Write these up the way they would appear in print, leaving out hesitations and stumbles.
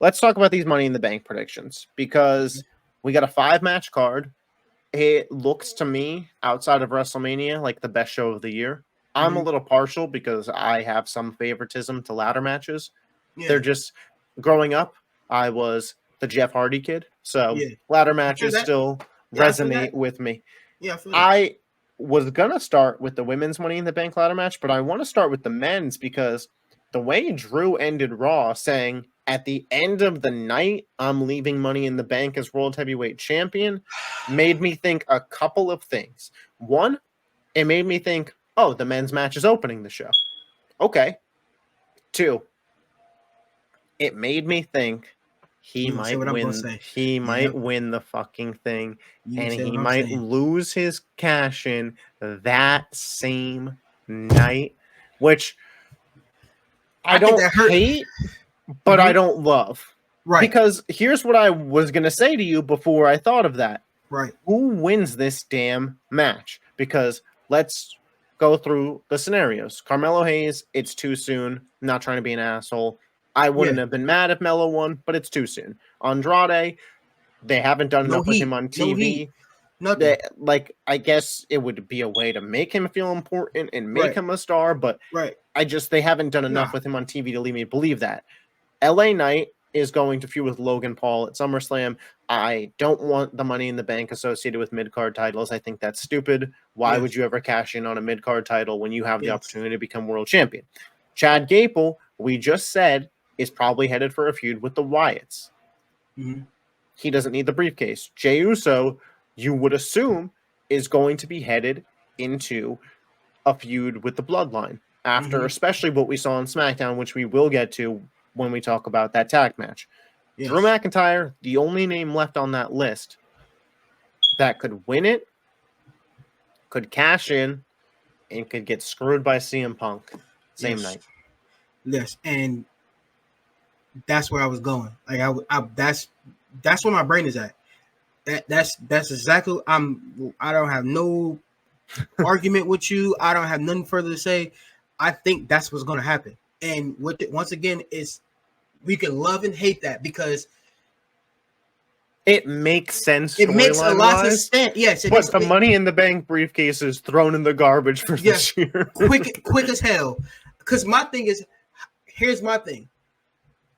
let's talk about these Money in the Bank predictions because we got a 5-match card. It looks to me, outside of WrestleMania, like the best show of the year. I'm a little partial because I have some favoritism to ladder matches. Yeah. They're just growing up. I was the Jeff Hardy kid, so Yeah. ladder matches still resonate with me. Yeah, I feel that. I was gonna start with the women's Money in the Bank ladder match, but I want to start with the men's because the way Drew ended Raw, saying at the end of the night, I'm leaving Money in the Bank as World Heavyweight Champion, made me think a couple of things. One, it made me think, oh, the men's match is opening the show. Okay. Two, it made me think he might win. He might win the fucking thing, and he might lose his cash in that same night, which I don't hate, but I don't love. Right. Because here's what I was going to say to you before I thought of that. Right. Who wins this damn match? Because let's go through the scenarios. Carmelo Hayes, it's too soon. Not trying to be an asshole. I wouldn't have been mad if Melo won, but it's too soon. Andrade, they haven't done enough with him on TV. Like, I guess it would be a way to make him feel important and make him a star, but they haven't done enough with him on TV to lead me to believe that. LA Knight is going to feud with Logan Paul at SummerSlam. I don't want the Money in the Bank associated with mid-card titles. I think that's stupid. Why would you ever cash in on a mid-card title when you have the opportunity to become world champion? Chad Gable, we just said, is probably headed for a feud with the Wyatts. He doesn't need the briefcase. Jey Uso, you would assume, is going to be headed into a feud with the Bloodline after especially what we saw on SmackDown, which we will get to when we talk about that tag match. Drew McIntyre, the only name left on that list that could win it, could cash in, and could get screwed by CM Punk same night. Yes, and that's where I was going. Like that's where my brain is at. That's exactly. I don't have no argument with you. I don't have nothing further to say. I think that's what's going to happen. And once again, is we can love and hate that because it makes sense. It makes a lot of sense. Yes, but the Money in the Bank briefcase is thrown in the garbage for this year. quick as hell. Because my thing is, here's my thing.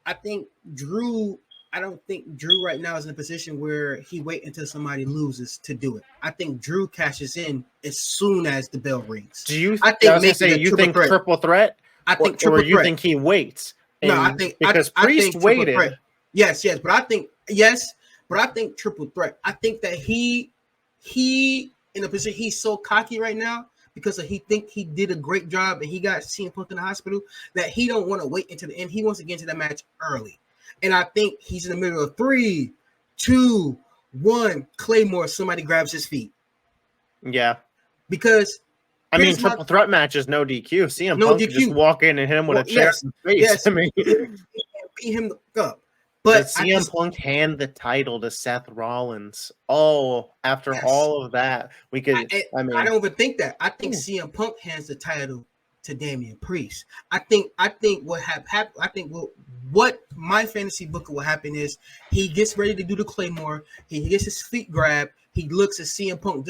I don't think Drew right now is in a position where he wait until somebody loses to do it. I think Drew cashes in as soon as the bell rings. Do you? I think you think triple threat? I think triple threat. Or you think he waits? No, I think because Priest waited. Threat. Yes, but I think triple threat. I think that he in a position he's so cocky right now because he think he did a great job and he got CM Punk in the hospital that he don't want to wait until the end. He wants to get into that match early. And I think he's in the middle of 3, 2, 1. Claymore, somebody grabs his feet. Yeah. Because triple threat match is no DQ. CM Punk can just walk in and hit him with a chair in the face. Yes. Beat him up. But CM Punk hand the title to Seth Rollins. Oh, after all of that, we could. I don't even think that. I think CM Punk hands the title to Damian Priest. I think what happened. I think what my fantasy book will happen is he gets ready to do the Claymore. He gets his feet grabbed. He looks at CM Punk.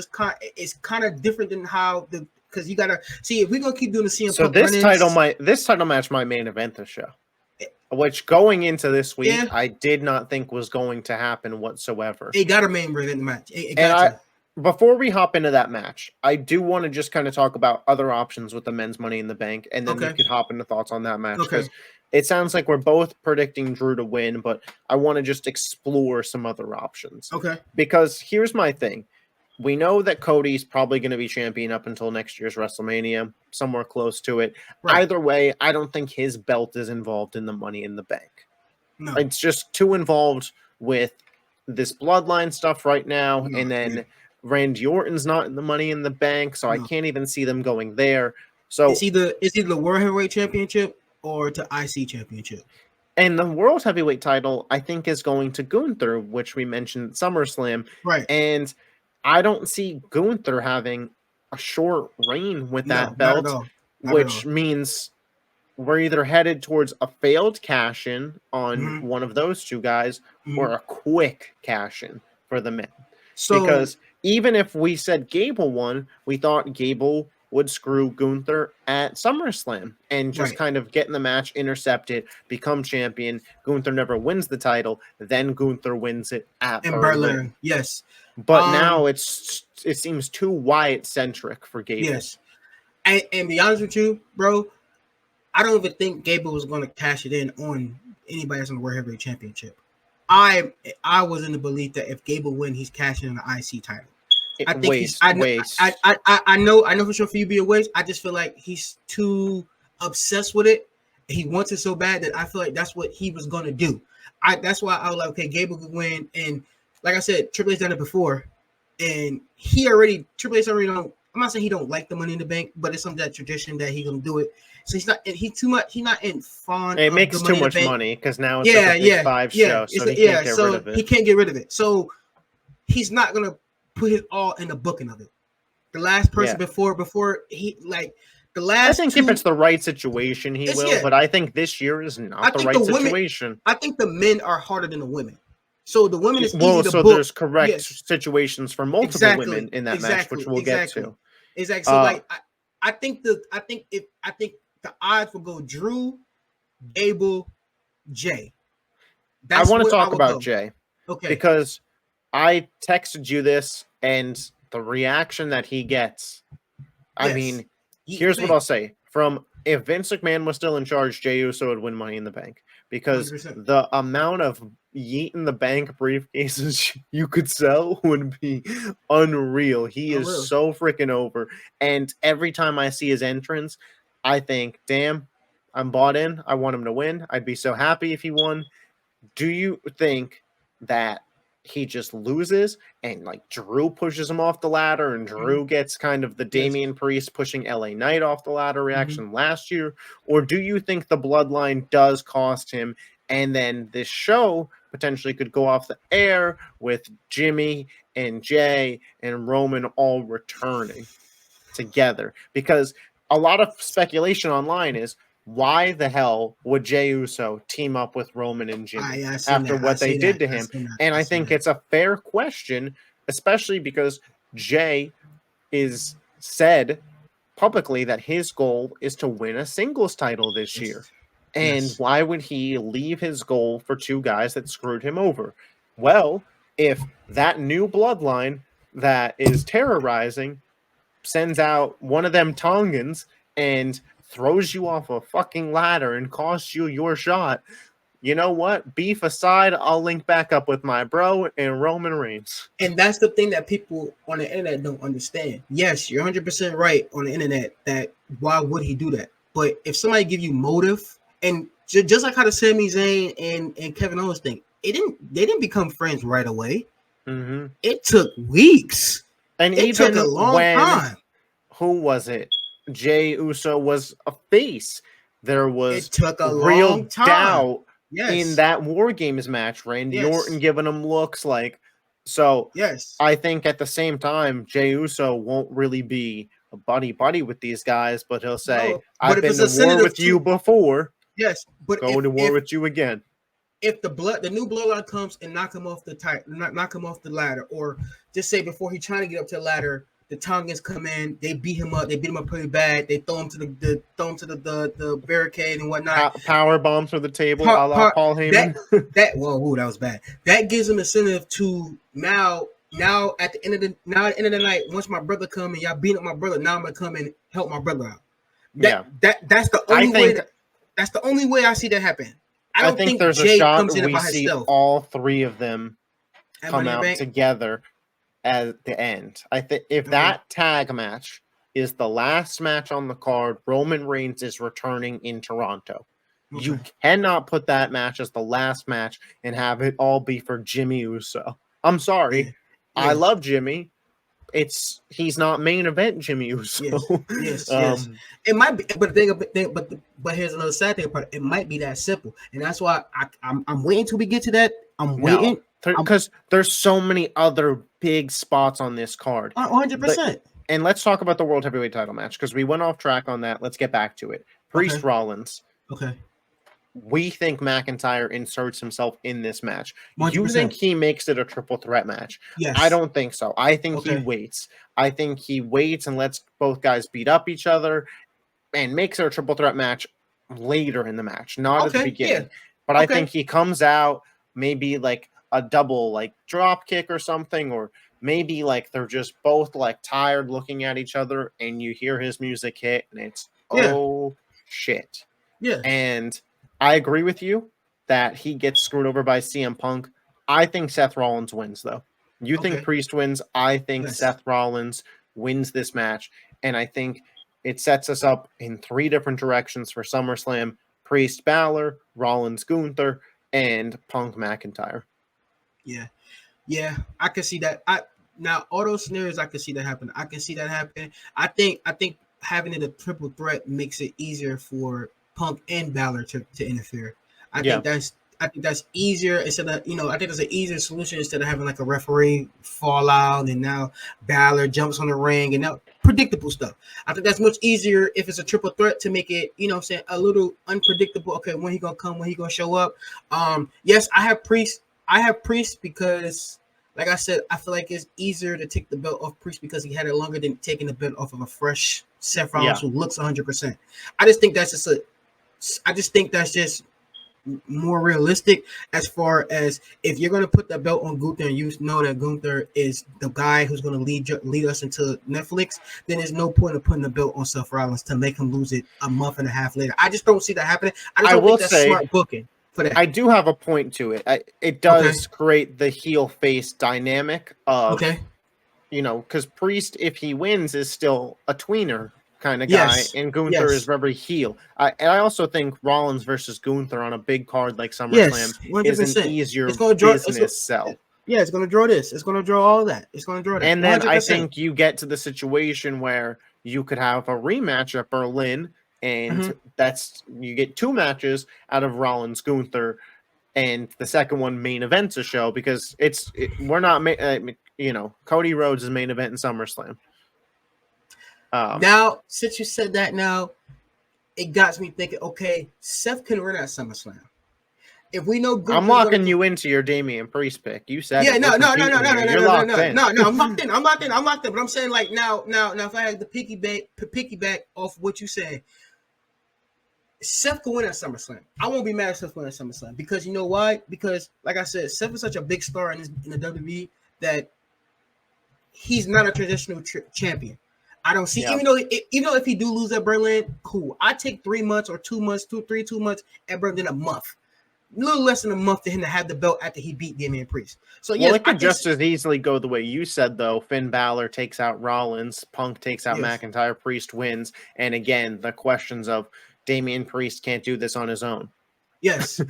It's kind of different than how because you gotta see if we're gonna keep doing the CM Punk. So this title match might main event the show. Which going into this week, I did not think was going to happen whatsoever. It got a main event match. Before we hop into that match, I do want to just kind of talk about other options with the men's Money in the Bank, and then we could hop into thoughts on that match. Okay. It sounds like we're both predicting Drew to win, but I want to just explore some other options. Okay. Because here's my thing. We know that Cody's probably going to be champion up until next year's WrestleMania, somewhere close to it. Right. Either way, I don't think his belt is involved in the Money in the Bank. No. It's just too involved with this bloodline stuff right now, and then Randy Orton's not in the Money in the Bank, so I can't even see them going there. So it's either the World Heavyweight Championship or to IC Championship. And the World Heavyweight title, I think, is going to Gunther, which we mentioned at SummerSlam. Right. And I don't see Gunther having a short reign with that belt, which means we're either headed towards a failed cash-in on Mhm. one of those two guys or Mhm. a quick cash-in for the men. So Because even if we said Gable won, we thought Gable would screw Gunther at SummerSlam and just right, kind of get in the match, intercept it, become champion. Gunther never wins the title. Then Gunther wins it at in Berlin. Berlin, yes, But now it seems too Wyatt-centric for Gable. yes. And be honest with you, bro, I don't even think Gable was going to cash it in on anybody that's on the World Heavyweight Championship. I was in the belief that if Gable win, he's cashing in the IC title. I think he's. Waste. I know for sure for you be a waste. I just feel like he's too obsessed with it. He wants it so bad that I feel like that's what he was going to do. That's why I was like, okay, Gable could win, and like I said, Triple H done it before, and Triple H already don't. I'm not saying he don't like the Money in the Bank, but it's some that tradition that he gonna do it. So he's not in fond. It of makes the too money much in the bank. money because now it's like a big five show, so he can't get rid of it. He can't get rid of it. So he's not gonna put his all in the booking of it. The last person before he like the last. I think if it's the right situation, he will. But I think this year is not the right situation. I think the men are harder than the women. So the women is easy to so book. There's correct situations for multiple women in that match, which we'll get to. Exactly. So I think the odds will go Drew, Abel, Jay. I want to talk about Jay. Okay. Because I texted you this and the reaction that he gets. I mean, here's what I'll say. If Vince McMahon was still in charge, Jey Uso would win Money in the Bank. Because 100%. The amount of Yeet in the Bank briefcases you could sell would be unreal. He is so freaking over. And every time I see his entrance, I think, damn, I'm bought in. I want him to win. I'd be so happy if he won. Do you think that he just loses and like Drew pushes him off the ladder and Drew gets kind of the Damian Priest pushing LA Knight off the ladder reaction last year? Or do you think the bloodline does cost him and then this show potentially could go off the air with Jimmy and Jay and Roman all returning together? Because a lot of speculation online is, why the hell would Jey Uso team up with Roman and Jimmy after what they did to him? And I think it's a fair question, especially because Jay is said publicly that his goal is to win a singles title this year. And why would he leave his goal for two guys that screwed him over? Well, if that new bloodline that is terrorizing sends out one of them Tongans and throws you off a fucking ladder and costs you your shot, you know what? Beef aside, I'll link back up with my bro and Roman Reigns. And that's the thing that people on the internet don't understand. Yes, you're 100% right on the internet that why would he do that? But if somebody give you motive, and just like how the Sami Zayn and Kevin Owens thing, they didn't become friends right away. Mm-hmm. It took weeks. And it took a long time. Who was it? Jey Uso was a face. There was real doubt in that War Games match. Randy Orton giving him looks like. So I think at the same time, Jey Uso won't really be a buddy with these guys, but he'll say, I've been to war with you before. Yes, but go to war with you again. If the new bloodline comes and knock him off the ladder, or just say before he's trying to get up to the ladder, the Tongans come in, they beat him up pretty bad. They throw him to the barricade and whatnot. Power bomb through the table, a la Paul Heyman. That was bad. That gives him incentive to now at the end of the night, once my brother come and y'all beat up my brother, now I'm gonna come and help my brother out. That's the only way. That's the only way I see that happen. I don't think there's Jay a shot comes in we by see himself. all three of them come out together at the end. I think if that tag match is the last match on the card, Roman Reigns is returning in Toronto. Okay. You cannot put that match as the last match and have it all be for Jimmy Uso. I'm sorry. Yeah. I love Jimmy. He's not main event Jimmy Uso. Yes. It might be, but here's another sad thing about it. It might be that simple, and that's why I'm waiting till we get to that. I'm waiting because there's so many other big spots on this card. 100%. And let's talk about the World Heavyweight Title match because we went off track on that. Let's get back to it. Priest Rollins. Okay. We think McIntyre inserts himself in this match. 100%. You think he makes it a triple threat match? Yes. I don't think so. I think he Okay. waits. I think he waits and lets both guys beat up each other and makes it a triple threat match later in the match, not at the beginning. But I think he comes out maybe like a double like drop kick or something, or maybe like they're just both like tired looking at each other and you hear his music hit and it's oh shit. Yeah. And I agree with you that he gets screwed over by CM Punk. I think Seth Rollins wins, though. You think Priest wins. I think Seth Rollins wins this match. And I think it sets us up in 3 different directions for SummerSlam. Priest Balor, Rollins Gunther, and Punk McIntyre. Yeah. Yeah, I can see that. Now all those scenarios I can see that happen. I can see that happen. I think having it a triple threat makes it easier for Punk and Balor to interfere. I think that's easier instead of, I think that's an easier solution instead of having like a referee fall out and now Balor jumps on the ring and now predictable stuff. I think that's much easier if it's a triple threat to make it, a little unpredictable. Okay, when he gonna come, when he gonna show up. Yes, I have Priest because, like I said, I feel like it's easier to take the belt off Priest because he had it longer than taking the belt off of a fresh Seth Rollins who looks 100%. I just think that's just more realistic as far as if you're going to put the belt on Gunther and you know that Gunther is the guy who's going to lead us into Netflix, then there's no point of putting the belt on Seth Rollins to make him lose it a month and a half later. I just don't see that happening. I just don't think that's smart booking. I do have a point to it. It does create the heel face dynamic of, because Priest, if he wins, is still a tweener kind of guy, and Gunther is very heel. And I also think Rollins versus Gunther on a big card like SummerSlam is an easier business sell. Yeah, it's going to draw this. It's going to draw all that. It's going to draw that. And then 100%. I think you get to the situation where you could have a rematch at Berlin. And you get 2 matches out of Rollins Gunther, and the second one main events a show because we're not Cody Rhodes is main event in SummerSlam. Now, since you said that, now it got me thinking. Okay, Seth can run at SummerSlam. If we know, I'm locking you into your Damian Priest pick. You said, no. I'm locked in. But I'm saying like now, if I had to piggyback off what you said. Seth can win at SummerSlam. I won't be mad at Seth winning at SummerSlam because you know why? Because, like I said, Seth is such a big star in the WWE that he's not a traditional champion. I don't see, even though if he do lose at Berlin, cool. I take 3 months or 2 months, 2 months at Berlin, a month. A little less than a month for him to have the belt after he beat Damian Priest. So yes, it could just as easily go the way you said, though. Finn Balor takes out Rollins, Punk takes out McIntyre, Priest wins, and again, the questions of Damian Priest can't do this on his own. Yes. It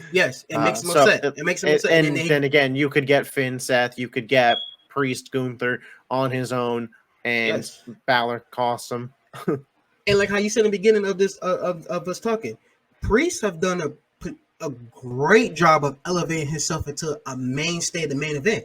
makes him upset. It makes him upset. And then again, you could get Finn, Seth, you could get Priest, Gunther on his own, and Balor costs him. And like how you said in the beginning of this of us talking, Priest have done a great job of elevating himself into a mainstay of the main event.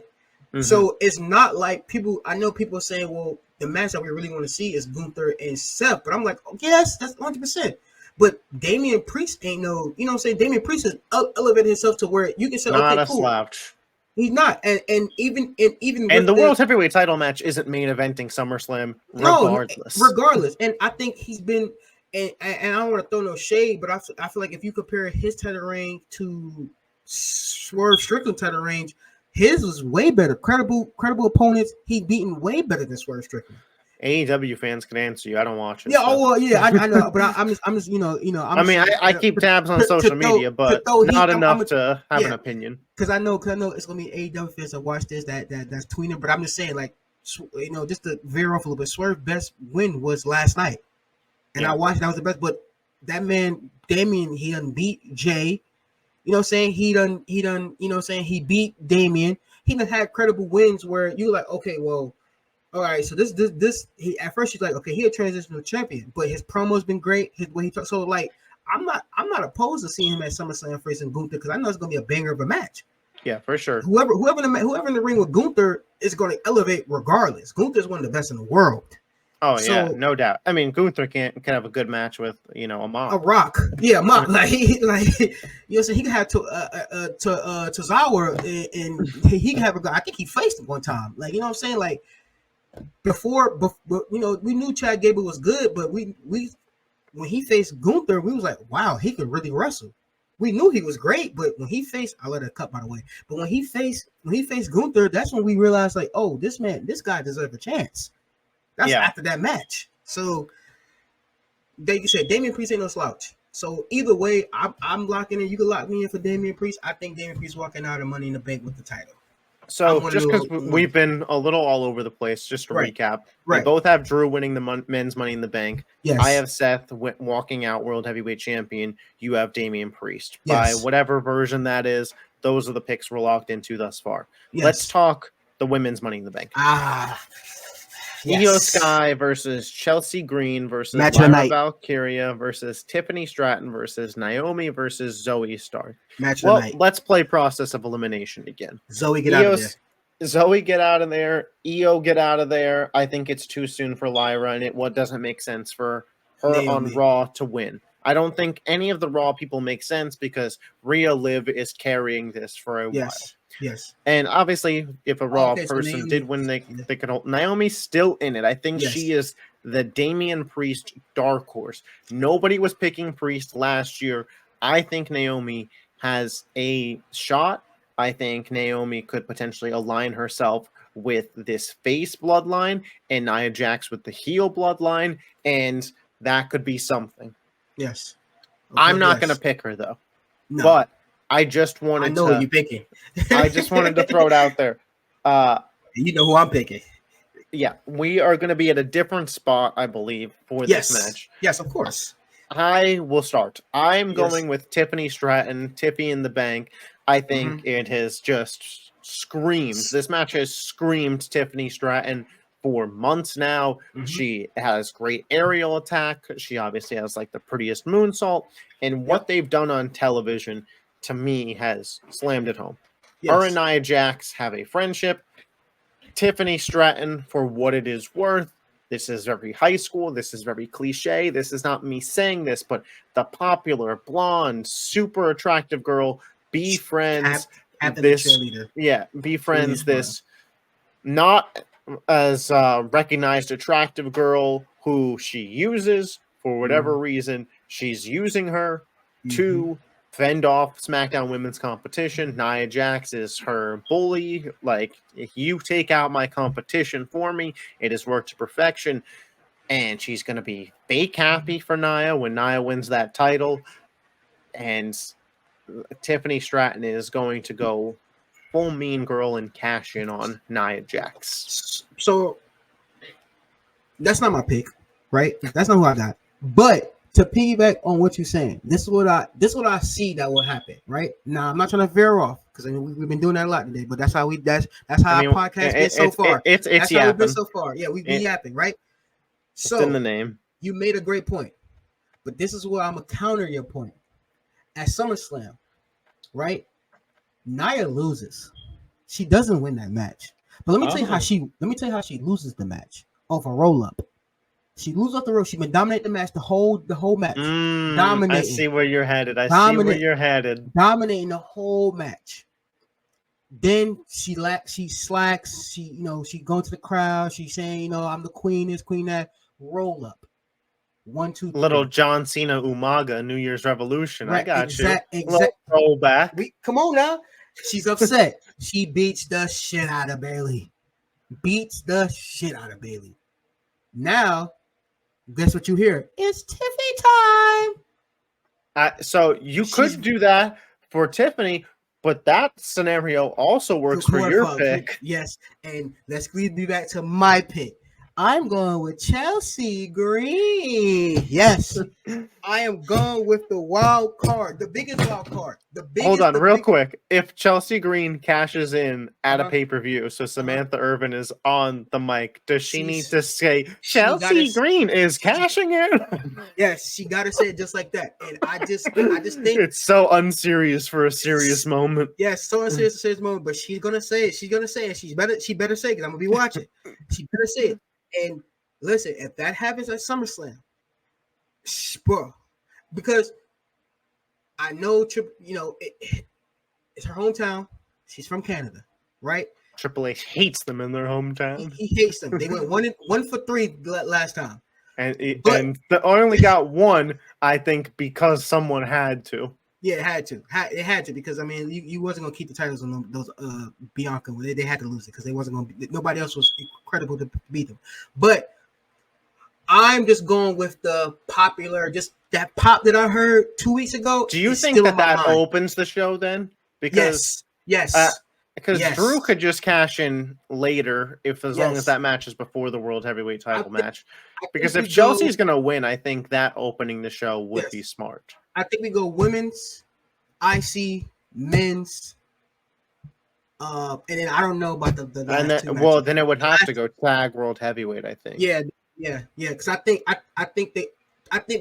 So it's not like I know people are saying, well, the match that we really want to see is Gunther and Seth, but I'm like, yes, that's 100%. But Damian Priest ain't no, you know what I'm saying? Damian Priest has elevated himself to where you can say, not okay, a cool. slouch. He's not. And even the World Heavyweight title match isn't main eventing SummerSlam regardless. Regardless. And I think he's been, and I don't want to throw no shade, but I feel like if you compare his title reign to Swerve Strickland title reign, his was way better. Credible opponents. He beaten way better than Swerve Strickland. AEW fans can answer you. I don't watch it. Yeah, I know, but I'm just, I keep tabs on social media, but not enough to have an opinion. Because I know it's gonna be AEW fans that watch this that's tweeting, but I'm just saying, like, just to veer off a little bit. Swerve's best win was last night, and I watched. That was the best. But that man Damian, he done beat Jay. You know what I'm saying? He done. You know what I'm saying? He beat Damian. He done had credible wins where you like, okay, well. All right, so he at first he's like, okay, he a transitional champion, but his promo's been great. His way he talks, so like, I'm not opposed to seeing him at SummerSlam facing Gunther because I know it's gonna be a banger of a match. Yeah, for sure. Whoever in the ring with Gunther is gonna elevate regardless. Gunther's one of the best in the world. Oh yeah, So no doubt. I mean, Gunther can have a good match with a a Mop. Rock, yeah, Mop, like you know, so he can have to Tozawa, and he can have a. I think he faced him one time, like you know what I'm saying, like before you know, we knew Chad Gable was good, but we when he faced Gunther, we was like, wow, he could really wrestle. We knew he was great, but when he faced, I let it cut by the way. But when he faced Gunther, that's when we realized, like, oh, this guy deserves a chance. That's after that match. So they said Damian Priest ain't no slouch. So either way, I'm locking in. You can lock me in for Damian Priest. I think Damian Priest walking out of Money in the Bank with the title. So just because we've been a little all over the place, just to recap, we both have Drew winning the men's Money in the Bank. Yes. I have Seth walking out World Heavyweight Champion. You have Damian Priest. By whatever version that is, those are the picks we're locked into thus far. Yes. Let's talk the women's Money in the Bank. Io Sky versus Chelsea Green versus Lyra Valkyria versus Tiffany Stratton versus Naomi versus Zoe Stark. Let's play process of elimination again. Zoe, get out of there. Zoe, get out of there. Io, get out of there. I think it's too soon for Lyra, and it doesn't make sense for her on Raw to win. I don't think any of the Raw people make sense because Rhea Liv is carrying this for a while. Yes. And obviously, if a Raw person did win, they could hold. Naomi's still in it. I think she is the Damian Priest dark horse. Nobody was picking Priest last year. I think Naomi has a shot. I think Naomi could potentially align herself with this face bloodline and Nia Jax with the heel bloodline, and that could be something. Yes. Okay, I'm not going to pick her, though. No. But I just wanted to... I know who you're picking. I just wanted to throw it out there. You know who I'm picking. Yeah, we are going to be at a different spot, I believe, for this match. Yes, of course. I will start. I'm going with Tiffany Stratton, Tiffy in the Bank. I think it has just screamed. This match has screamed Tiffany Stratton for months now. She has great aerial attack. She obviously has like the prettiest moonsault. And what they've done on television, to me, has slammed it home. Her and Nia Jax have a friendship. Tiffany Stratton, for what it is worth, this is very high school. This is very cliche. This is not me saying this, but the popular, blonde, super attractive girl befriends this not as recognized attractive girl who she uses for whatever reason. She's using her to fend off SmackDown Women's competition. Nia Jax is her bully. Like, if you take out my competition for me, it has worked to perfection. And she's going to be fake happy for Nia when Nia wins that title. And Tiffany Stratton is going to go full mean girl and cash in on Nia Jax. So that's not my pick, right? That's not who I got. But to piggyback on what you're saying, this is what I see that will happen, right? Now I'm not trying to veer off because we've been doing that a lot today, but that's how our podcast been so far. That's how we've been so far. Yeah, we yapping, right? So it's in the name. You made a great point, but this is where I'm gonna counter your point. At SummerSlam, right? Nia loses. She doesn't win that match. But let me tell you how she loses the match off a roll up. She loses off the roll. She's been dominating the match the whole match. Dominating. I see where you're headed. Dominating the whole match. Then she slacks. She going to the crowd. She's saying, I'm the queen, this, queen, that. Roll up. 1, 2, 3. Little John Cena Umaga New Year's Revolution. Right, I got you. Little roll back. Come on now. She's upset. She beats the shit out of Bayley. Now, guess what you hear? It's Tiffany time. So you could do that for Tiffany, but that scenario also works for your pick. Yes, and let's do back to my pick. I'm going with Chelsea Green. Yes, I am going with the wild card, the biggest wild card. Hold on, real quick. If Chelsea Green cashes in at a pay-per-view, so Samantha Irvin is on the mic, does she need to say Chelsea Green is cashing in? Yes, she got to say it just like that. And I just think it's so unserious for a serious moment. Yes, so unserious for a serious moment. But she's gonna say it. She's gonna say it. She better say it because I'm gonna be watching. She better say it. And Listen, if that happens at SummerSlam, bro, because I know it's her hometown. She's from Canada, right? Triple H hates them in their He, hometown, he hates them. They went one for three last time, and but they only got one, I think, because someone had to. yeah, it had to. It had to because I mean, you wasn't gonna keep the titles on those Bianca. They had to lose it because they wasn't gonna. Nobody else was credible to beat them. But I'm just going with the popular, just that pop that I heard 2 weeks ago. Do you is think still that on my that mind. opens the show then? Yes, yes, Because yes. Drew could just cash in later as long as Yes. that match is before the World Heavyweight title match. Because think if we Chelsea's go, going to win, I think that opening the show would Yes. be smart. I think we go women's, IC, men's, and then I don't know about the last And then, two well, matches. then it would have to go tag World Heavyweight, I think. Yeah. Because I think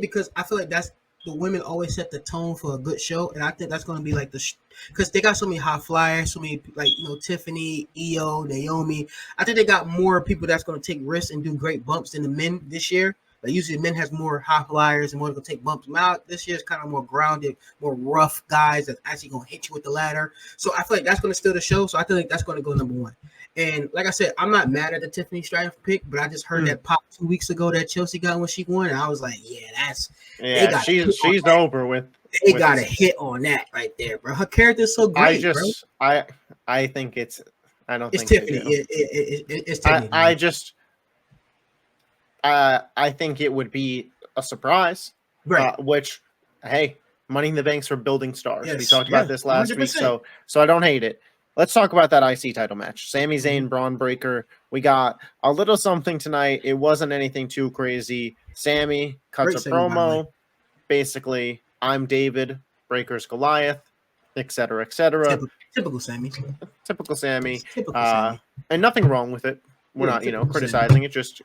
because I feel like that's the women always set the tone for a good show, and I think that's going to be like because they got so many high flyers, so many like Tiffany, Io, Naomi. I think they got more people that's going to take risks and do great bumps than the men this year. Like usually, men has more high flyers and more going to take bumps. Now this year's kind of more grounded, more rough guys that's actually going to hit you with the ladder. So I feel like that's going to steal the show. So I feel like that's going to go number one. And like I said, I'm not mad at the Tiffany Stratton pick, but I just heard that pop 2 weeks ago that Chelsea got when she won, and I was like, yeah, she's over with. They got a hit on that right there, bro. Her character's so great, I think it's. I don't it's think Tiffany. It's Tiffany. I think it would be a surprise, right? Which, hey, Money in the Bank's for building stars. Yes. We talked about this last 100%. week, so I don't hate it. Let's talk about that IC title match. Sami Zayn, Braun Breaker. We got a little something tonight. It wasn't anything too crazy. Sami cuts a promo. Basically, I'm David, Breaker's Goliath, etc., etc. Typical Sami. Typical Sami. Typical Sami. And nothing wrong with it. We're not, criticizing it. Just,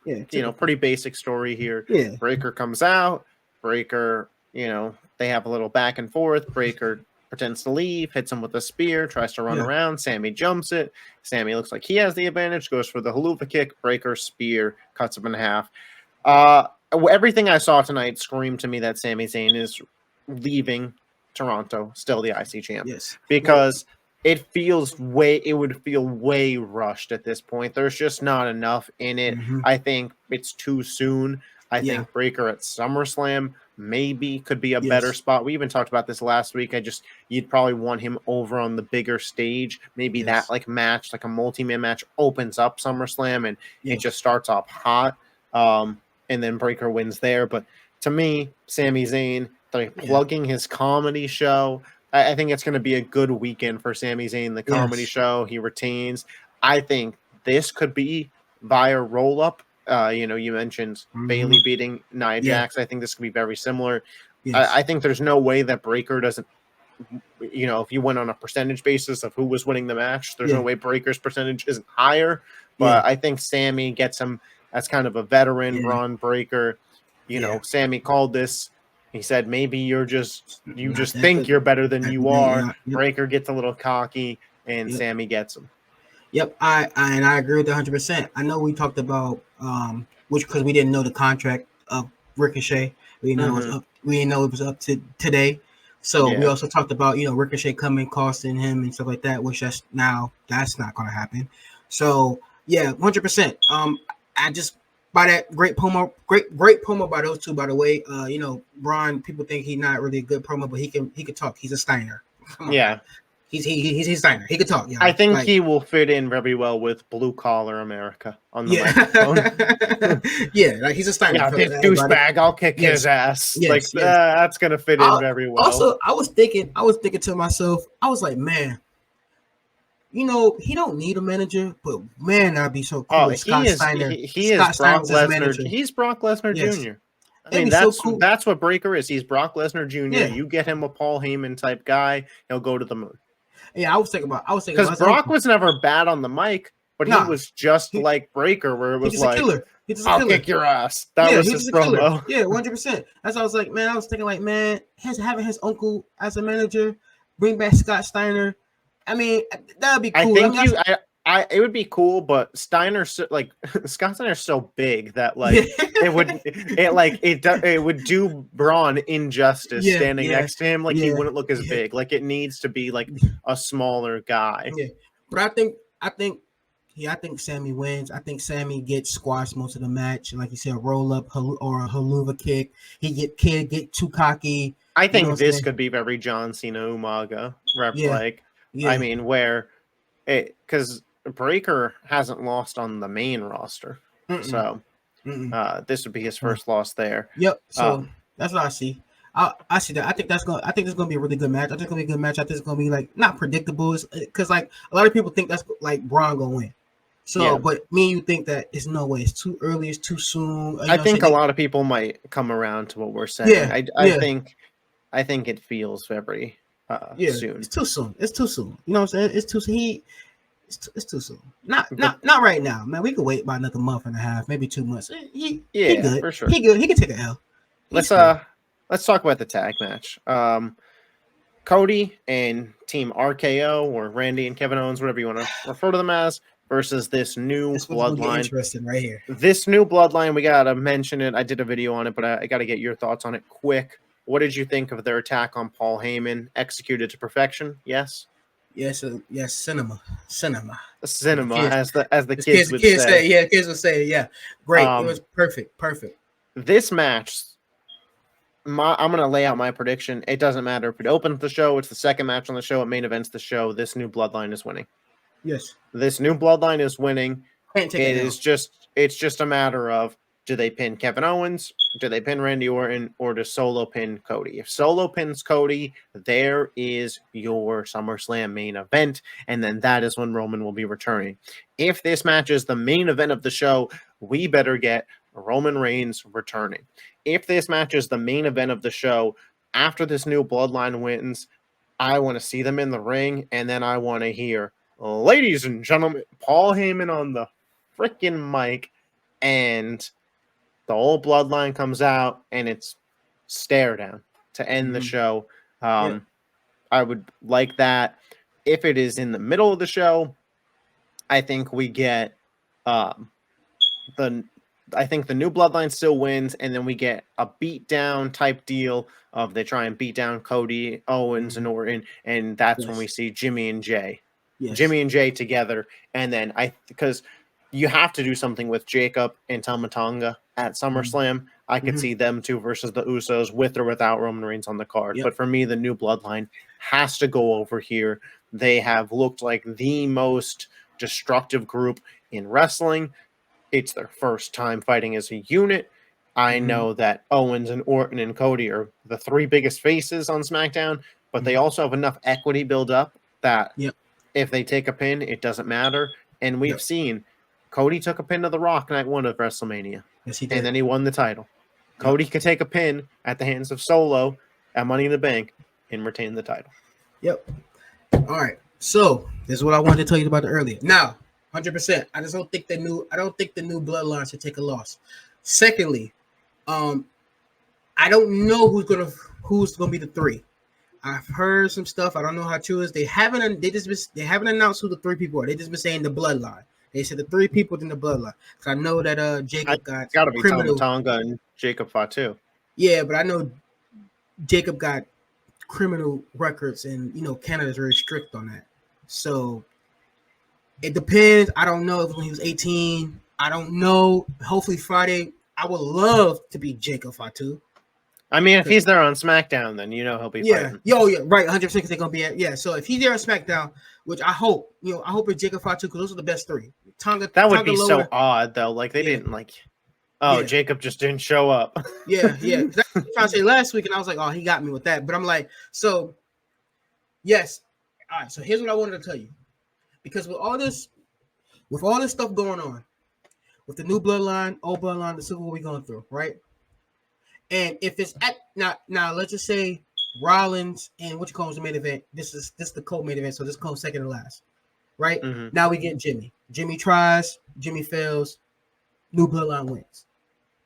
pretty basic story here. Yeah. Breaker comes out. Breaker, they have a little back and forth. Breaker pretends to leave, hits him with a spear, tries to run around. Sami jumps it. Sami looks like he has the advantage, goes for the haluva kick. Breaker spear, cuts him in half. Everything I saw tonight screamed to me that Sami Zayn is leaving Toronto, still the IC champ. Yes. Because it would feel way rushed at this point. There's just not enough in it. Mm-hmm. I think it's too soon. I think Breaker at SummerSlam maybe could be a better spot. We even talked about this last week. You'd probably want him over on the bigger stage. Maybe that match, like a multi-man match, opens up SummerSlam and it just starts off hot. And then Breaker wins there. But to me, Sami Zayn, they're plugging his comedy show. I think it's going to be a good weekend for Sami Zayn, the comedy show. He retains. I think this could be via roll-up. You mentioned Bayley beating Nia Jax. I think this could be very similar. Yes. I think there's no way that Breaker doesn't, if you went on a percentage basis of who was winning the match, there's no way Breaker's percentage isn't higher. But I think Sami gets him as kind of a veteran, Braun Breaker. Sami called this. He said, maybe you just think you're better than you are. Breaker gets a little cocky, and Sami gets him. Yep, I agree with 100%. I know we talked about which because we didn't know the contract of Ricochet. We didn't know it was up. We didn't know it was up to today. So we also talked about Ricochet coming, costing him and stuff like that. Which that's not going to happen. So 100%. I just by that great promo by those two. By the way, Braun. People think he's not really a good promo, but he can talk. He's a Steiner. Yeah. He's Steiner. He could talk. I think he will fit in very well with Blue Collar America on the microphone. Like he's a Steiner. This douchebag, I'll kick his ass. That's gonna fit in very well. Also, I was thinking to myself, I was like, man, he don't need a manager, but man, that'd be so cool. Oh, Scott Steiner. He is Brock Lesnar. He's Brock Lesnar Jr. I mean, that's what Breaker is. He's Brock Lesnar Jr. Yeah. You get him a Paul Heyman type guy, he'll go to the moon. Yeah, I was thinking because Brock was never bad on the mic, but he was just like Breaker, where it was like, I'll kick your ass. That was his promo. Yeah, 100%. That's why I was like, man, having his uncle as a manager, bring back Scott Steiner. I mean, that'd be cool. It would be cool, but Steiner's like Scott Steiner's so big that Yeah, like it would do Braun injustice yeah, standing yeah, next to him. Like he yeah, wouldn't look as yeah, big. Like it needs to be like a smaller guy. yeah. But I think Sammy wins. I think Sammy gets squashed most of the match, and like you said, roll up or a haluva kick. He get too cocky. I You know think what I'm this saying? could be very John Cena Umaga rep. Yeah, Like I yeah. mean, where it because Breaker hasn't lost on the main roster, Mm-mm, so mm-mm. this would be his Uh, first loss there. Yep. So Um, that's what I see. I see that. I think it's gonna be a really good match. I think it's gonna be a good match. I think it's gonna be like not predictable, because like a lot of people think that's like Braun gonna win. So, yeah, but me and you think that it's no way. It's too early. It's too soon. You know I what I'm think saying? a lot of people might come around to what we're saying. Yeah, I yeah, think it feels very yeah. It's soon. too soon. It's too soon. You know what I'm saying? It's too soon. It's too soon. Not right now, man. We could wait about another month and a half, maybe 2 months. He Yeah, good. for sure. He good. He can take an L. He's Let's cool. let's talk about the tag match. Cody and Team RKO, or Randy and Kevin Owens, whatever you want to refer to them as, versus this new This one's gonna get bloodline. interesting right here. This new bloodline, we gotta mention it. I did a video on it, but I gotta get your thoughts on it quick. What did you think of their attack on Paul Heyman? Executed to perfection? Yes. Yes, yes, cinema. The Cinema, kids, as the kids the would kids say. say, yeah, kids would say, yeah, great. It was perfect. This match, I'm going to lay out my prediction. It doesn't matter if it opens the show, it's the second match on the show, it main events the show. This new bloodline is winning. Yes, This new bloodline is winning. can't take it down. It's just a matter of, do they pin Kevin Owens? Do they pin Randy Orton? Or does Solo pin Cody? If Solo pins Cody, there is your SummerSlam main event, and then that is when Roman will be returning. If this match is the main event of the show, we better get Roman Reigns returning. If this match is the main event of the show, after this new bloodline wins, I want to see them in the ring, and then I want to hear, ladies and gentlemen, Paul Heyman on the freaking mic, and the whole bloodline comes out, and it's stare down to end the show. Yeah, I would like that. If it is in the middle of the show, I think we get the I think the new bloodline still wins, and then we get a beatdown type deal of they try and beat down Cody, Owens, and Orton, and that's when we see Jimmy and Jay together. And then because you have to do something with Jacob and Tama Tonga at SummerSlam. I could see them two versus the Usos with or without Roman Reigns on the card. Yep. But for me, the new bloodline has to go over here. They have looked like the most destructive group in wrestling. It's their first time fighting as a unit. I know that Owens and Orton and Cody are the three biggest faces on SmackDown, but they also have enough equity build up that Yep. if they take a pin, it doesn't matter. And we've seen Cody took a pin to The Rock night one of WrestleMania. Yes, he did. And then he won the title. Cody could take a pin at the hands of Solo at Money in the Bank and retain the title. Yep. All right. So this is what I wanted to tell you about earlier. Now, 100%. I don't think the new bloodline should take a loss. Secondly, I don't know who's gonna be the three. I've heard some stuff. I don't know how true it is. They haven't announced who the three people are. They just been saying the bloodline. They said the three people in the bloodline. Cause I know that Jacob got Got to be criminal. Tonga and Jacob Fatu. Yeah, but I know Jacob got criminal records, and Canada's very strict on that. So it depends. I don't know if when he was 18. I don't know. Hopefully Friday. I would love to be Jacob Fatu. I mean, if he's there on SmackDown, then he'll be fighting. Yeah, right, 100%. Because they're gonna be so if he's there on SmackDown, which I hope, I hope it's Jacob Fatu, because those are the best three. That would be so odd, though. Like they didn't Jacob just didn't show up. Yeah. That's what I was trying to say last week, and I was like, oh, he got me with that. But I'm like, so yes. All right. So here's what I wanted to tell you, because with all this stuff going on, with the new bloodline, old bloodline, this is what we're going through, right? And if it's at now, let's just say Rollins and what you call the main event. This is the co-main event, so this comes second to last, right? Now we get Jimmy. Jimmy tries, Jimmy fails, new bloodline wins,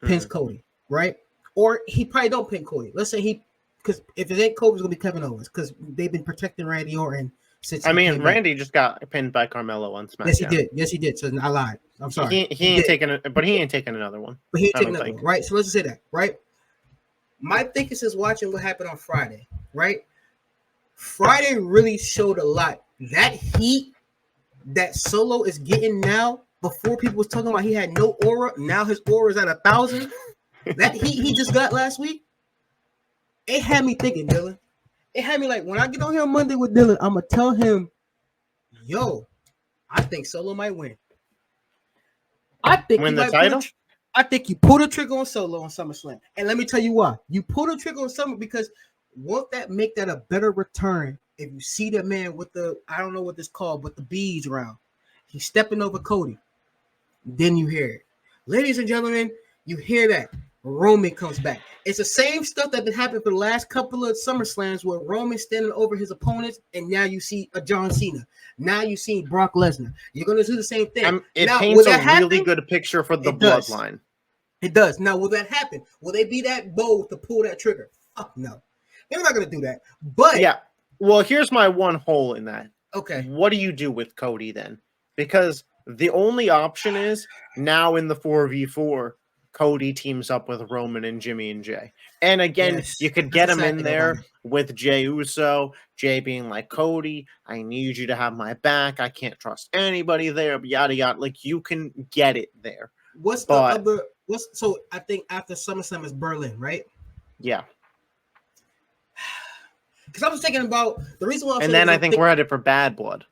pins Cody, right? Or he probably don't pin Cody. Let's say because if it ain't Cody, it's gonna be Kevin Owens, because they've been protecting Randy Orton since I he mean, came back. Randy just got pinned by Carmelo on SmackDown. Yes, he did. Yes, he did. So I lied. I'm sorry. He ain't taking it, but he ain't taking another one. But he ain't I taking don't another think. one, right? So let's just say that, right? My thinking is watching what happened on Friday, right? Friday really showed a lot. That heat that Solo is getting now, before people was talking about he had no aura, now his aura is at 1,000. That heat he just got last week, it had me thinking, Dylan. It had me like, when I get on here on Monday with Dylan, I'm gonna tell him, yo, I think Solo might win. I think Win you the might title? I think you pull the trigger on Solo on SummerSlam. And let me tell you why. You pull the trigger on Summer because won't that make that a better return if you see the man with the, I don't know what this called, but the beads around. He's stepping over Cody. Then you hear it. Ladies and gentlemen, you hear that. Roman comes back. It's the same stuff that been happening for the last couple of SummerSlams where Roman's standing over his opponents, and now you see a John Cena. Now you see Brock Lesnar. You're going to do the same thing. It now, paints will a that happen? really good picture for the It does. bloodline. It does. Now, will that happen? Will they be that bold to pull that trigger? Fuck no. They're not going to do that. But yeah. Well, here's my one hole in that. Okay. What do you do with Cody then? Because the only option is now in the 4v4, Cody teams up with Roman and Jimmy and Jay. And again, Yes, you could get him in there with Jey Uso, Jay being like, Cody, I need you to have my back. I can't trust anybody there, yada, yada. Like, you can get it there. So I think after SummerSlam is Berlin, right? Yeah. Because I was thinking about the reason why. And then I think we're headed for Bad Blood.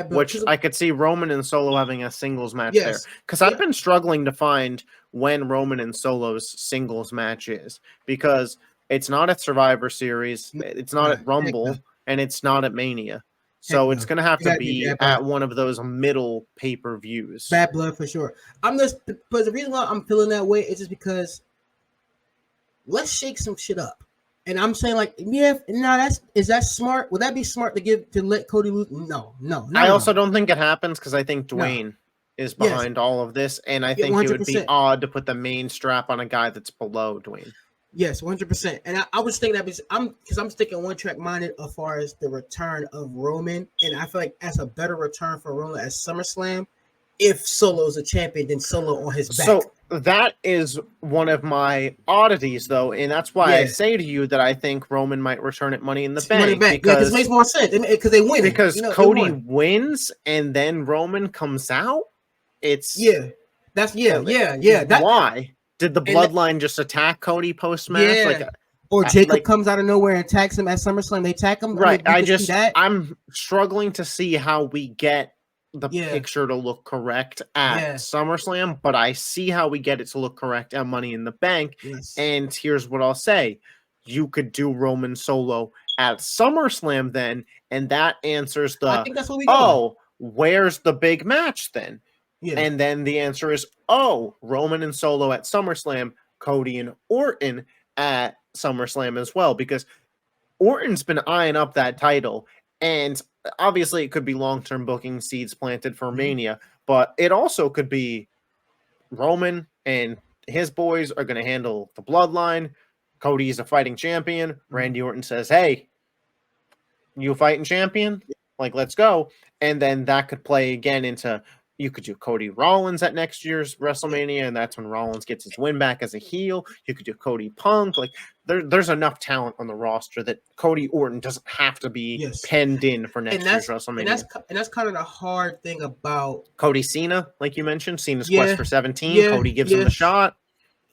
Which I could see Roman and Solo having a singles match there. Because I've been struggling to find when Roman and Solo's singles match is. Because it's not at Survivor Series, it's not at Rumble, and it's not at Mania. So it's going to have to be at one of those middle pay-per-views. Bad Blood for sure. But the reason why I'm feeling that way is just because let's shake some shit up. And I'm saying, like, is that smart? Would that be smart to let Cody lose? No. I also don't think it happens because I think Dwayne is behind all of this, and I think 100%. It would be odd to put the main strap on a guy that's below Dwayne. Yes, 100%. And I was thinking that I'm sticking one track minded as far as the return of Roman, and I feel like that's a better return for Roman at SummerSlam if Solo's a champion than Solo on his back. So that is one of my oddities, though, and that's why I say to you that I think Roman might return at Money in the Bank. Because it makes more sense because they win. Because Cody wins and then Roman comes out. It's why did the Bloodline just attack Cody post match? Or Jacob comes out of nowhere and attacks him at SummerSlam. They attack him. Right. I'm struggling to see how we get the picture to look correct at SummerSlam, but I see how we get it to look correct at Money in the Bank. Yes. And here's what I'll say. You could do Roman Solo at SummerSlam then, and that answers I think that's what we go. Where's the big match then? Yeah. And then the answer is, Roman and Solo at SummerSlam, Cody and Orton at SummerSlam as well, because Orton's been eyeing up that title, and obviously it could be long-term booking seeds planted for Mania, but it also could be Roman and his boys are going to handle the Bloodline. Cody's a fighting champion. Randy Orton says, hey, you a fighting champion? Like, let's go. And then that could play again into, you could do Cody Rollins at next year's WrestleMania, and that's when Rollins gets his win back as a heel. You could do Cody Punk. Like, there's enough talent on the roster that Cody Orton doesn't have to be penned in for next year's WrestleMania. And that's kind of the hard thing about Cody Cena, like you mentioned, Cena's quest for 17. Cody gives him the shot.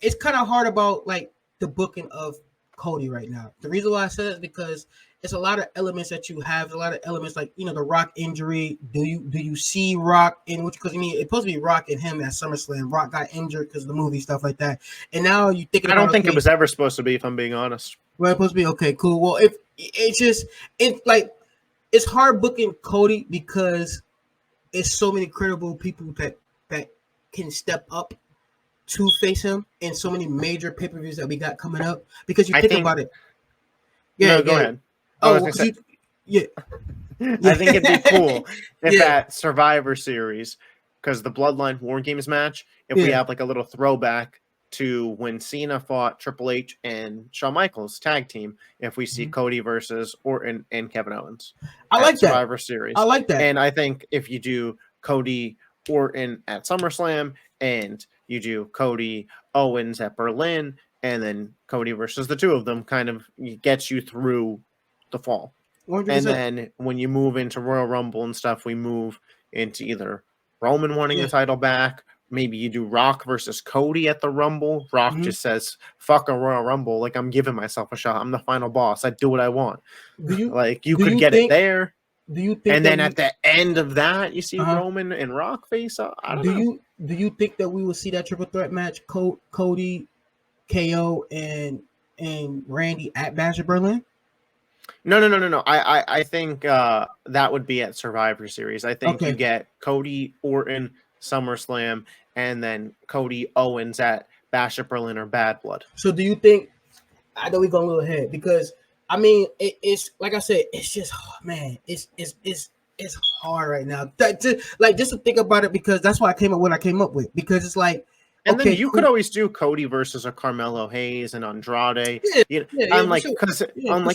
It's kind of hard about like the booking of Cody right now. The reason why I said it is because it's a lot of elements that you have, a lot of elements like, the Rock injury. Do you see Rock in which, because it's supposed to be Rock and him at SummerSlam. Rock got injured because of the movie, stuff like that. And now you thinking I don't think it was ever supposed to be, if I'm being honest. Well, it's supposed to be okay, cool. Well, if it's hard booking Cody because it's so many credible people that can step up to face him in so many major pay-per-views that we got coming up. Because you think about it. Yeah, go ahead. I think it'd be cool if at Survivor Series, because the Bloodline War Games match, if we have like a little throwback to when Cena fought Triple H and Shawn Michaels tag team. If we see Cody versus Orton and Kevin Owens, I like that. Survivor Series. I like that. And I think if you do Cody Orton at SummerSlam and you do Cody Owens at Berlin, and then Cody versus the two of them kind of gets you through the fall. 100%. And then when you move into Royal Rumble and stuff, we move into either Roman wanting the title back. Maybe you do Rock versus Cody at the Rumble. Rock just says, fuck a Royal Rumble. Like, I'm giving myself a shot. I'm the final boss. I do what I want. You could get it there. Do you think? And then at the end of that, you see Roman and Rock face up. I don't know. Do you think that we will see that triple threat match, Cody, KO, and Randy at Bash at Berlin? No. I think that would be at Survivor Series. I think you get Cody Orton SummerSlam and then Cody Owens at Bash at Berlin or Bad Blood. So do you think? I know we're going a little ahead because I mean it's like I said, it's just it's hard right now. Just to think about it because that's why I came up with what I came up with because it's like. And then you could always do Cody versus a Carmelo Hayes and Andrade. Unlike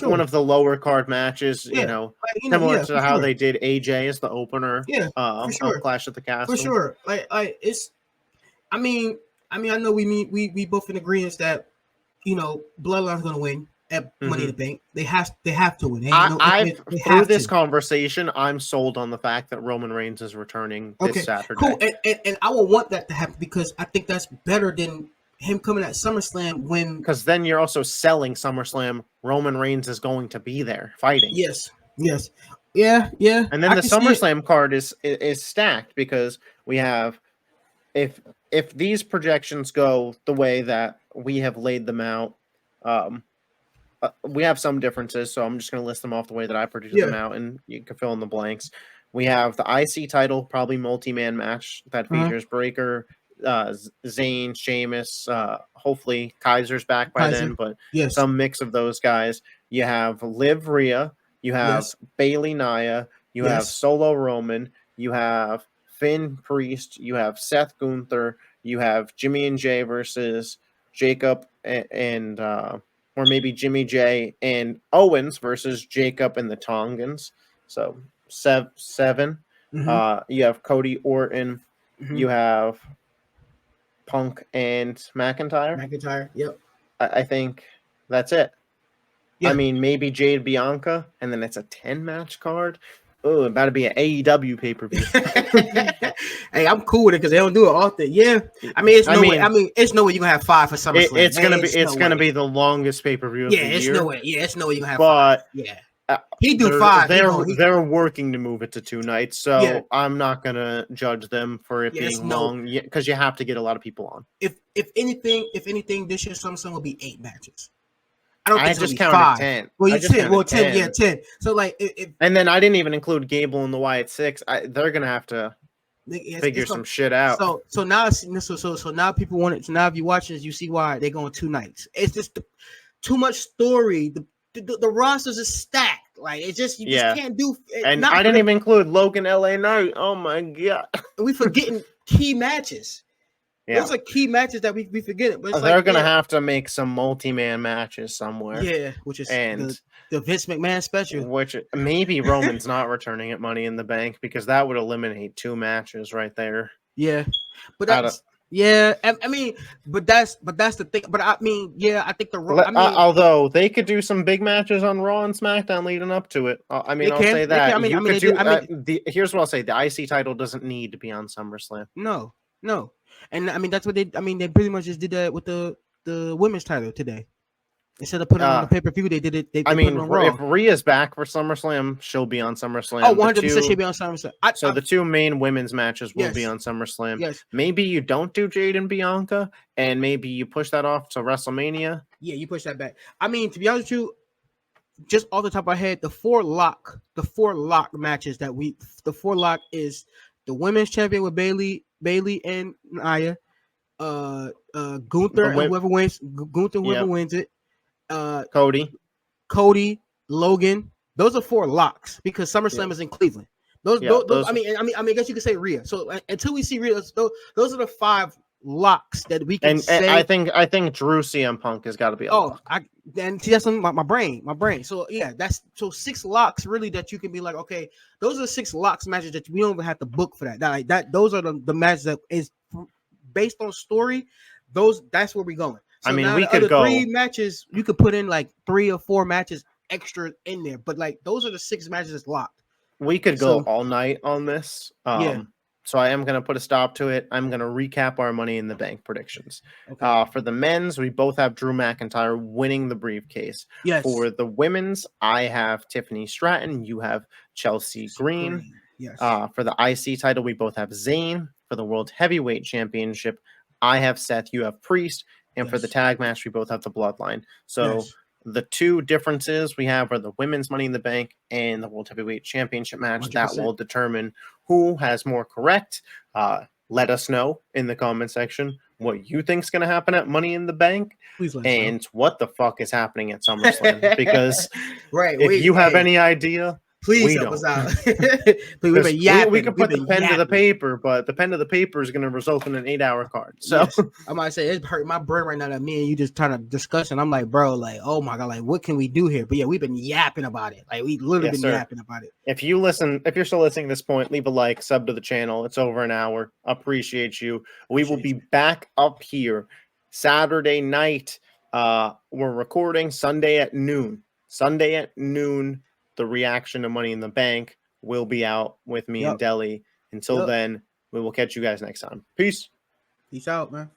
one of the lower card matches, similar to how they did AJ as the opener. On Clash at the Castle. For sure. It's. I mean, I know we both in agreement that Bloodline's going to win at Money in the Bank. They have to win. Through this conversation, I'm sold on the fact that Roman Reigns is returning this Saturday. Cool. And I will want that to happen because I think that's better than him coming at SummerSlam because then you're also selling SummerSlam. Roman Reigns is going to be there fighting. Yes. Yeah. And then the SummerSlam card is stacked because we have if these projections go the way that we have laid them out, we have some differences, so I'm just going to list them off the way that I produced them out, and you can fill in the blanks. We have the IC title, probably multi-man match that features Breaker, Zayn, Sheamus, hopefully Kaiser's back by then, but some mix of those guys. You have Liv Rhea, you have Bayley Nia, you have Solo Roman, you have Finn Priest, you have Seth Gunther, you have Jimmy and Jay versus Jacob and or maybe Jimmy J and Owens versus Jacob and the Tongans. So 7. You have Cody Orton. You have Punk and McIntyre. Yep. I think that's it. Yeah. I mean, maybe Jade Bianca, and then it's a 10-match card. Oh, about to be an AEW pay-per-view. Hey, I'm cool with it because they don't do it often. Yeah, I mean, it's no way you're gonna have 5 for SummerSlam. It's gonna be the longest pay-per-view of the year. Yeah, it's no way. Yeah, it's no way you're gonna have but 5. Yeah, he do 5. They're working to move it to 2 nights, so I'm not gonna judge them for it being long because you have to get a lot of people on. If anything, this year SummerSlam will be 8 matches. I just counted 5. 10. Well, you 10. Well, 10. Yeah, 10. So and then I didn't even include Gable and the Wyatt 6. They're gonna have to figure some shit out. So now people want it. So now if you watch this, you see why they're going 2 nights. It's just too much story. The rosters is stacked. Like it's just you just can't do. And I didn't even include Logan LA Knight. Oh my god, we forgetting key matches. Yeah. Those are key matches that we forget. But they're gonna have to make some multi-man matches somewhere. Yeah, which is the Vince McMahon special. Which maybe Roman's not returning at Money in the Bank because that would eliminate 2 matches right there. Yeah, but that's I mean, but that's the thing. But I mean, I think although they could do some big matches on Raw and SmackDown leading up to it. I mean, I'll say that. Here's what I'll say: the IC title doesn't need to be on SummerSlam. No. And I mean that's what they pretty much just did that with the women's title today. Instead of putting it on the pay-per-view, they did it. They put it on Raw. If Rhea's back for SummerSlam, she'll be on SummerSlam. Oh, 100% she'll be on SummerSlam. So the 2 main women's matches will be on SummerSlam. Yes. Maybe you don't do Jade and Bianca, and maybe you push that off to WrestleMania. Yeah, you push that back. I mean, to be honest with you, just off the top of my head, the four lock matches the 4 lock is the women's champion with Bayley and Nia, Gunther and whoever wins it, Cody, Logan. Those are 4 locks because SummerSlam is in Cleveland. Those I mean, I guess you could say Rhea. So until we see Rhea, those are the 5 locks that we can And say. I think Drew CM Punk has got to be a Oh, lock. then see that's on my brain. So yeah, that's so 6 locks really that you can be like, okay, those are the 6 locks matches that we don't even have to book for that. Like that, those are the matches that is based on story. That's where we're going. I So mean, now we the could other 3 go. matches, you could put in like 3 or 4 matches extra in there, but like those are the 6 matches that's locked. We could go So all night on this. yeah, So I am going to put a stop to it. I'm going to recap our Money in the Bank predictions. okay, For the men's, we both have Drew McIntyre winning the briefcase. yes, For the women's, I have Tiffany Stratton. You have Chelsea Green. yes, For the IC title, we both have Zayn. For the World Heavyweight Championship, I have Seth. You have Priest. And for the yes, tag match, we both have the Bloodline. So yes, the 2 differences we have are the women's Money in the Bank and the World Heavyweight Championship match. 100%. That will determine who has more correct. Let us know in the comment section what you think is going to happen at Money in the Bank Please let us know. and what the fuck is happening at SummerSlam. Because right, if you have hey, any idea, please we help don't. us out. But we've been yapping. We could put We've the been pen to the yapping. paper, but the pen to the paper is going to result in an 8-hour card. So Yes, I might say it hurt my brain right now that me and you just trying to discuss, and I'm like, bro, like, oh my god, like, what can we do here? But yeah, we've been yapping about it. Like, we literally yes, been sir. yapping about it. If you're still listening at this point, leave a like, sub to the channel. It's over an hour. Appreciate you. We will be back up here Saturday night. We're recording Sunday at noon. Sunday at noon, the reaction to Money in the Bank will be out with me and Deli. Until then, we will catch you guys next time. Peace. Peace out, man.